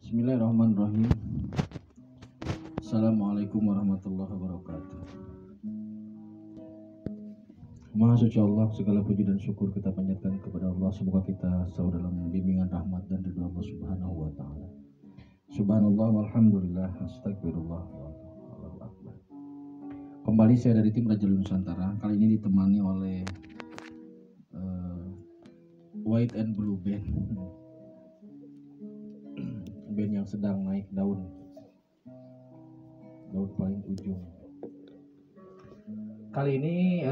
Bismillahirrahmanirrahim. Assalamualaikum warahmatullahi wabarakatuh. Maha suci Allah, segala puji dan syukur kita panjatkan kepada Allah. Semoga kita selalu dalam bimbingan rahmat dan ridho Allah Subhanahu wa taala. Subhanallah walhamdulillah, astagfirullah wallahu akbar. Kembali saya dari tim Raja Nusantara. Kali ini ditemani oleh White and Blue Band. Band yang sedang naik daun paling ujung. Kali ini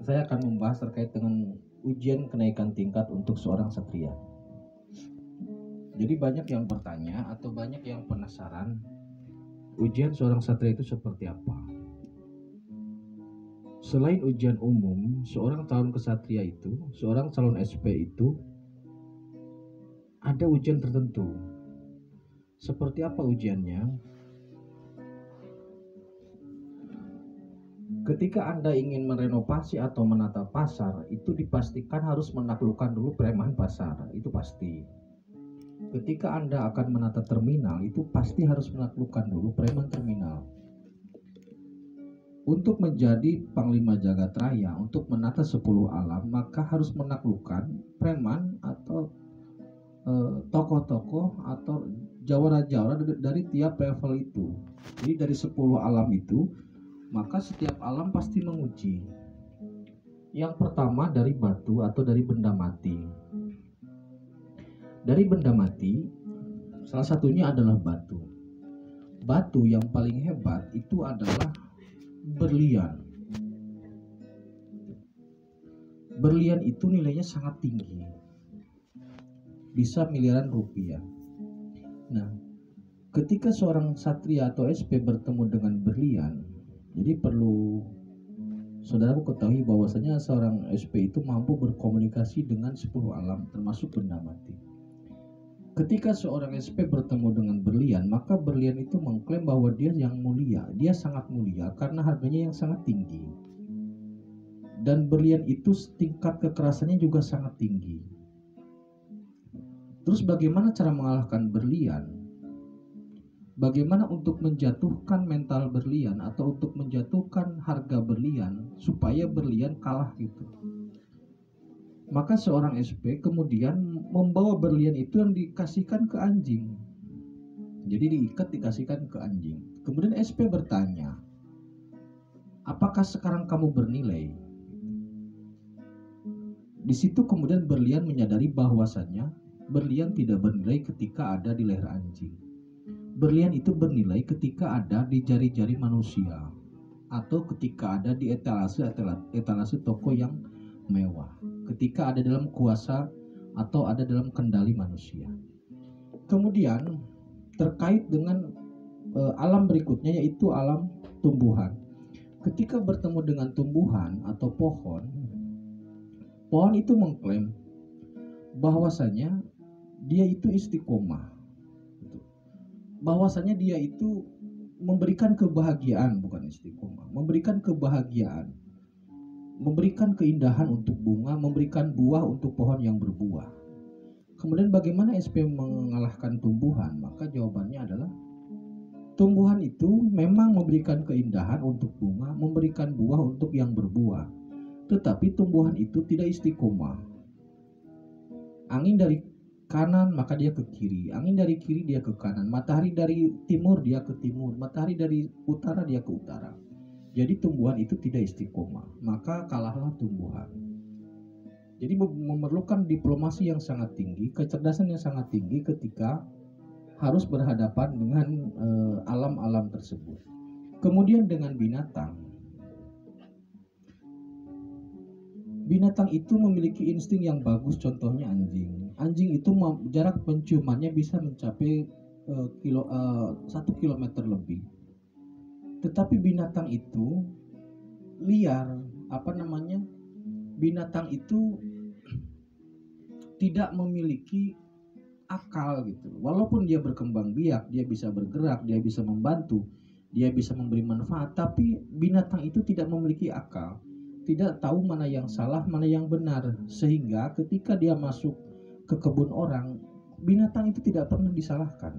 saya akan membahas terkait dengan ujian kenaikan tingkat untuk seorang satria. Jadi banyak yang bertanya atau banyak yang penasaran, ujian seorang satria itu seperti apa? Selain ujian umum, seorang calon kesatria itu, seorang calon SP itu ada ujian tertentu. Seperti apa ujiannya? Ketika Anda ingin merenovasi atau menata pasar, itu dipastikan harus menaklukkan dulu preman pasar, itu pasti. Ketika Anda akan menata terminal, itu pasti harus menaklukkan dulu preman terminal. Untuk menjadi Panglima Jagat Raya, untuk menata 10 alam, maka harus menaklukkan preman atau tokoh-tokoh atau jawara-jawara dari tiap level itu. Jadi dari 10 alam itu, maka setiap alam pasti menguji. Yang pertama dari batu atau dari benda mati. Dari benda mati, salah satunya adalah batu. Batu yang paling hebat itu adalah berlian. Berlian itu nilainya sangat tinggi, bisa miliaran rupiah. Nah, ketika seorang satria atau SP bertemu dengan berlian, jadi perlu saudaraku ketahui bahwasanya seorang SP itu mampu berkomunikasi dengan 10 alam termasuk benda mati. Ketika seorang SP bertemu dengan berlian, maka berlian itu mengklaim bahwa dia yang mulia, dia sangat mulia karena harganya yang sangat tinggi. Dan berlian itu tingkat kekerasannya juga sangat tinggi. Terus bagaimana cara mengalahkan berlian? Bagaimana untuk menjatuhkan mental berlian atau untuk menjatuhkan harga berlian supaya berlian kalah gitu? Maka seorang SP kemudian membawa berlian itu yang dikasihkan ke anjing. Jadi diikat dikasihkan ke anjing. Kemudian SP bertanya, apakah sekarang kamu bernilai? Di situ kemudian berlian menyadari bahwasannya berlian tidak bernilai ketika ada di leher anjing. Berlian itu bernilai ketika ada di jari-jari manusia atau ketika ada di etalase toko yang mewah, ketika ada dalam kuasa atau ada dalam kendali manusia. Kemudian terkait dengan alam berikutnya yaitu alam tumbuhan. Ketika bertemu dengan tumbuhan atau pohon itu mengklaim bahwasanya dia itu istiqomah, bahwasanya dia itu memberikan kebahagiaan, bukan istiqomah, memberikan kebahagiaan, memberikan keindahan untuk bunga, memberikan buah untuk pohon yang berbuah. Kemudian bagaimana SP mengalahkan tumbuhan? Maka jawabannya adalah tumbuhan itu memang memberikan keindahan untuk bunga, memberikan buah untuk yang berbuah, tetapi tumbuhan itu tidak istiqomah. Angin dari kanan maka dia ke kiri, angin dari kiri dia ke kanan, matahari dari timur dia ke timur, matahari dari utara dia ke utara. Jadi tumbuhan itu tidak istiqomah, maka kalahlah tumbuhan. Jadi memerlukan diplomasi yang sangat tinggi, kecerdasan yang sangat tinggi ketika harus berhadapan dengan alam-alam tersebut. Kemudian dengan binatang. Binatang itu memiliki insting yang bagus, contohnya anjing. Anjing itu jarak penciumannya bisa mencapai 1 kilometer lebih. Tetapi binatang itu liar, binatang itu tidak memiliki akal gitu. Walaupun dia berkembang biak, dia bisa bergerak, dia bisa membantu, dia bisa memberi manfaat, tapi binatang itu tidak memiliki akal. Tidak tahu mana yang salah, mana yang benar, sehingga ketika dia masuk ke kebun orang, binatang itu tidak pernah disalahkan.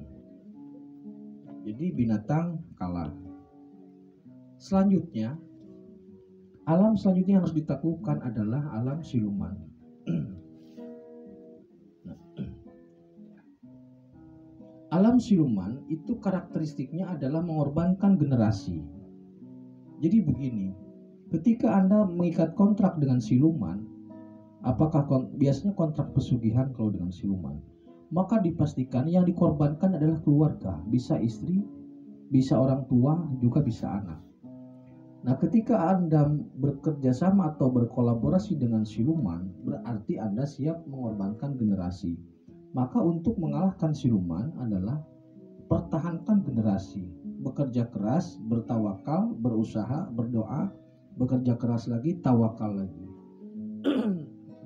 Jadi binatang kalah. Selanjutnya, alam selanjutnya yang harus ditaklukkan adalah alam siluman. Alam siluman itu karakteristiknya adalah mengorbankan generasi. Jadi begini, ketika Anda mengikat kontrak dengan siluman, apakah biasanya kontrak pesugihan kalau dengan siluman, maka dipastikan yang dikorbankan adalah keluarga, bisa istri, bisa orang tua, juga bisa anak. Nah, ketika Anda bekerja sama atau berkolaborasi dengan siluman, berarti Anda siap mengorbankan generasi. Maka untuk mengalahkan siluman adalah pertahankan generasi, bekerja keras, bertawakal, berusaha, berdoa, bekerja keras lagi, tawakal lagi.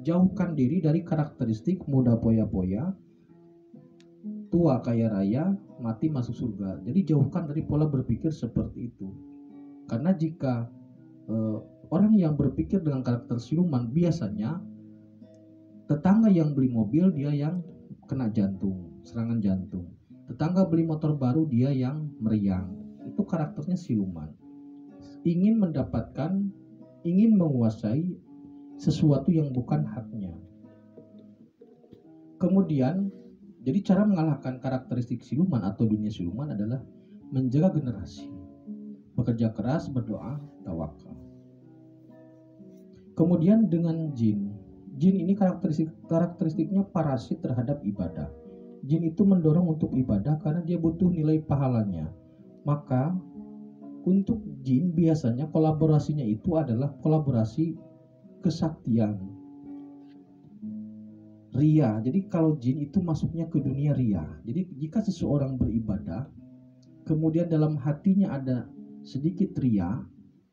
Jauhkan diri dari karakteristik muda poya-poya, tua kaya raya, mati masuk surga. Jadi jauhkan dari pola berpikir seperti itu. Karena jika orang yang berpikir dengan karakter siluman, biasanya tetangga yang beli mobil dia yang kena jantung, serangan jantung. Tetangga beli motor baru dia yang meriang. Itu karakternya siluman. Ingin mendapatkan, ingin menguasai sesuatu yang bukan haknya. Kemudian, jadi cara mengalahkan karakteristik siluman atau dunia siluman adalah menjaga generasi, bekerja keras, berdoa, tawakal. Kemudian dengan jin. Jin ini karakteristiknya parasit terhadap ibadah. Jin itu mendorong untuk ibadah karena dia butuh nilai pahalanya. Maka untuk jin biasanya kolaborasinya itu adalah kolaborasi kesaktian, ria. Jadi kalau jin itu masuknya ke dunia ria. Jadi jika seseorang beribadah, kemudian dalam hatinya ada sedikit ria,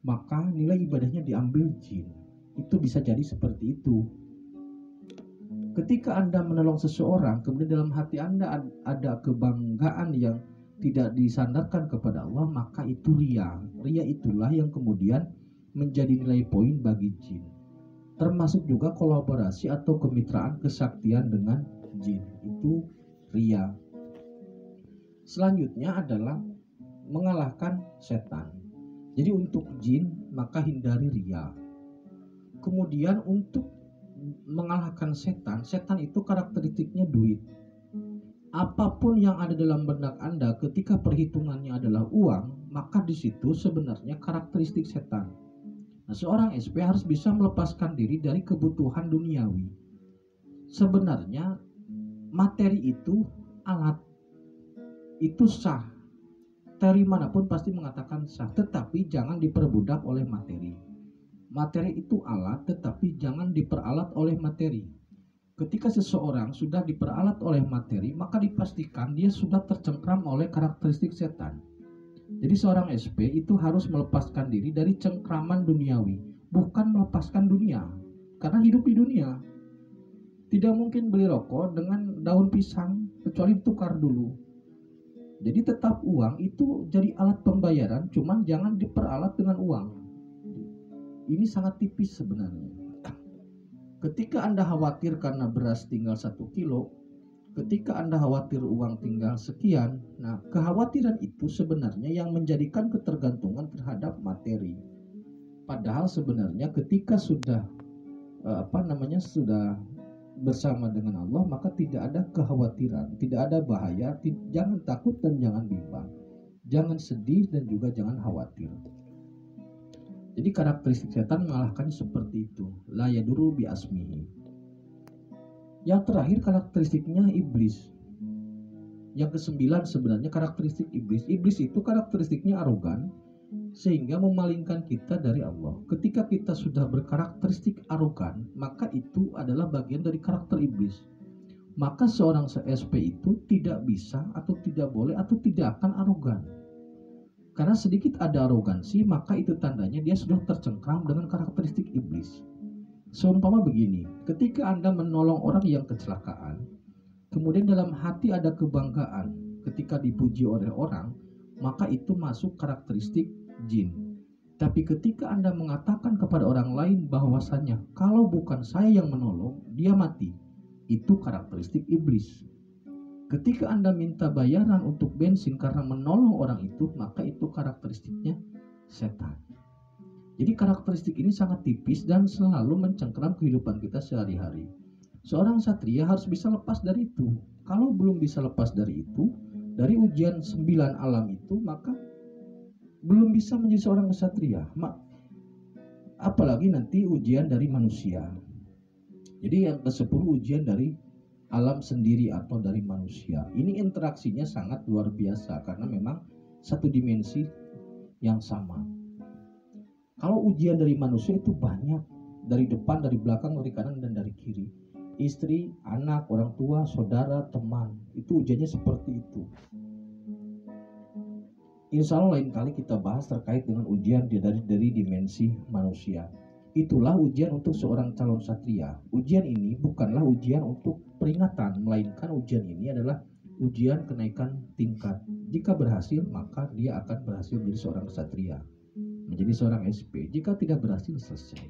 maka nilai ibadahnya diambil jin. Itu bisa jadi seperti itu. Ketika Anda menolong seseorang, kemudian dalam hati Anda ada kebanggaan yang tidak disandarkan kepada Allah, maka itu ria. Ria itulah yang kemudian menjadi nilai poin bagi jin. Termasuk juga kolaborasi atau kemitraan kesaktian dengan jin. Itu ria. Selanjutnya adalah mengalahkan setan. Jadi untuk jin, maka hindari ria. Kemudian untuk mengalahkan setan, setan itu karakteristiknya duit. Apapun yang ada dalam benak Anda ketika perhitungannya adalah uang, maka di situ sebenarnya karakteristik setan. Nah, seorang SP harus bisa melepaskan diri dari kebutuhan duniawi. Sebenarnya materi itu alat, itu sah. Teori manapun pasti mengatakan sah, tetapi jangan diperbudak oleh materi. Materi itu alat, tetapi jangan diperalat oleh materi. Ketika seseorang sudah diperalat oleh materi, maka dipastikan dia sudah tercengkram oleh karakteristik setan. Jadi seorang SP itu harus melepaskan diri dari cengkraman duniawi, bukan melepaskan dunia. Karena hidup di dunia, tidak mungkin beli rokok dengan daun pisang, kecuali tukar dulu. Jadi tetap uang itu jadi alat pembayaran, cuman jangan diperalat dengan uang. Ini sangat tipis sebenarnya. Ketika Anda khawatir karena beras tinggal 1 kilo, ketika Anda khawatir uang tinggal sekian, nah kekhawatiran itu sebenarnya yang menjadikan ketergantungan terhadap materi. Padahal sebenarnya ketika sudah sudah bersama dengan Allah, maka tidak ada kekhawatiran, tidak ada bahaya, jangan takut dan jangan bimbang, jangan sedih dan juga jangan khawatir. Jadi karakteristik setan mengalahkan seperti itu. La yaduru bi asmihi. Yang terakhir karakteristiknya iblis. Yang ke-9 sebenarnya karakteristik iblis. Iblis itu karakteristiknya arogan sehingga memalingkan kita dari Allah. Ketika kita sudah berkarakteristik arogan, maka itu adalah bagian dari karakter iblis. Maka seorang SP itu tidak bisa atau tidak boleh atau tidak akan arogan. Karena sedikit ada arogansi, maka itu tandanya dia sudah tercengkram dengan karakteristik iblis. Seumpama begini, ketika Anda menolong orang yang kecelakaan, kemudian dalam hati ada kebanggaan ketika dipuji oleh orang, maka itu masuk karakteristik jin. Tapi ketika Anda mengatakan kepada orang lain bahwasanya kalau bukan saya yang menolong, dia mati, itu karakteristik iblis. Ketika Anda minta bayaran untuk bensin karena menolong orang itu, maka itu karakteristiknya setan. Jadi karakteristik ini sangat tipis dan selalu mencengkeram kehidupan kita sehari-hari. Seorang satria harus bisa lepas dari itu. Kalau belum bisa lepas dari itu, dari ujian 9 alam itu, maka belum bisa menjadi seorang kesatria. Apalagi nanti ujian dari manusia. Jadi yang ke-10 ujian dari alam sendiri atau dari manusia. Ini interaksinya sangat luar biasa karena memang satu dimensi yang sama. Kalau ujian dari manusia itu banyak, dari depan, dari belakang, dari kanan, dan dari kiri. Istri, anak, orang tua, saudara, teman, itu ujiannya seperti itu. Insya Allah lain kali kita bahas terkait dengan ujian dari dimensi manusia. Itulah ujian untuk seorang calon satria. Ujian ini bukanlah ujian untuk peringatan, melainkan ujian ini adalah ujian kenaikan tingkat. Jika berhasil, maka dia akan berhasil menjadi seorang ksatria, menjadi seorang SP. Jika tidak berhasil, selesai.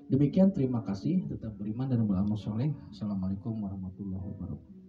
Demikian, terima kasih. Tetap beriman dan beramal soleh. Assalamualaikum warahmatullahi wabarakatuh.